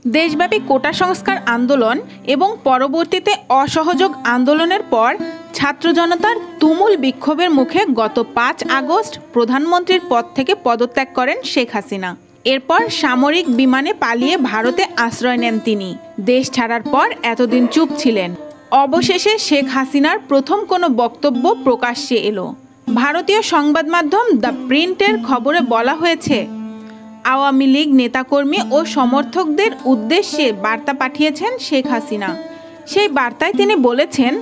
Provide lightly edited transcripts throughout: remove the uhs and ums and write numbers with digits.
দেশব্যাপী কোটা সংস্কার আন্দোলন এবং পরবর্তীতে অসহযোগ আন্দোলনের পর ছাত্র জনতার তুমুল বিক্ষোভের মুখে গত ৫ আগস্ট প্রধানমন্ত্রীর পদ থেকে পদত্যাগ করেন শেখ হাসিনা। এরপর সামরিক বিমানে পালিয়ে ভারতে আশ্রয় নেন তিনি। দেশ ছাড়ার পর এতদিন চুপ ছিলেন। অবশেষে শেখ হাসিনার প্রথম কোনো বক্তব্য প্রকাশ্যে এলো। ভারতীয় সংবাদ মাধ্যম দ্য প্রিন্টের খবরে বলা হয়েছে, আওয়ামী লীগ নেতাকর্মী ও সমর্থকদের উদ্দেশ্যে বার্তা পাঠিয়েছেন শেখ হাসিনা। সেই বার্তায় তিনি বলেছেন,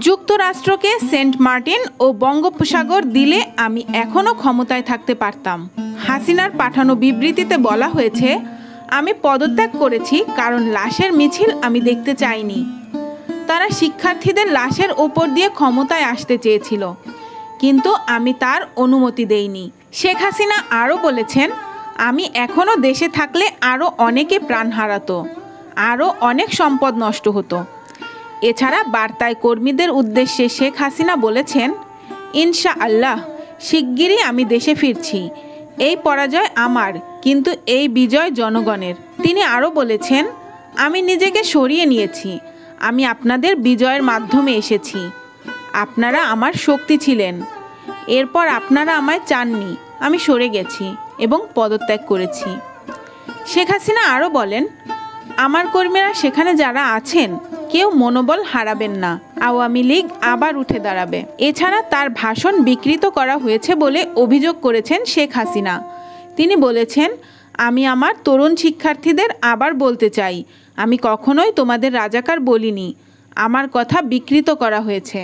যুক্তরাষ্ট্রকে সেন্ট মার্টিন ও বঙ্গোপসাগর দিলে আমি এখনও ক্ষমতায় থাকতে পারতাম। হাসিনার পাঠানো বিবৃতিতে বলা হয়েছে, আমি পদত্যাগ করেছি কারণ লাশের মিছিল আমি দেখতে চাইনি। তারা শিক্ষার্থীদের লাশের ওপর দিয়ে ক্ষমতায় আসতে চেয়েছিল, কিন্তু আমি তার অনুমতি দেইনি। শেখ হাসিনা আরও বলেছেন, আমি এখনও দেশে থাকলে আরও অনেকে প্রাণ হারাতো, আরও অনেক সম্পদ নষ্ট হতো। এছাড়া বার্তায় কর্মীদের উদ্দেশ্যে শেখ হাসিনা বলেছেন, ইনশাআল্লাহ শিগগিরই আমি দেশে ফিরছি। এই পরাজয় আমার, কিন্তু এই বিজয় জনগণের। তিনি আরও বলেছেন, আমি নিজেকে সরিয়ে নিয়েছি। আমি আপনাদের বিজয়ের মাধ্যমে এসেছি। আপনারা আমার শক্তি ছিলেন। এরপর আপনারা আমায় চাননি, আমি সরে গেছি এবং পদত্যাগ করেছি। শেখ হাসিনা আরও বলেন, আমার কর্মীরা সেখানে যারা আছেন কেউ মনোবল হারাবেন না, আওয়ামী লীগ আবার উঠে দাঁড়াবে। এছাড়া তার ভাষণ বিকৃত করা হয়েছে বলে অভিযোগ করেছেন শেখ হাসিনা। তিনি বলেছেন, আমি আমার তরুণ শিক্ষার্থীদের আবার বলতে চাই, আমি কখনোই তোমাদের রাজাকার বলিনি। আমার কথা বিকৃত করা হয়েছে।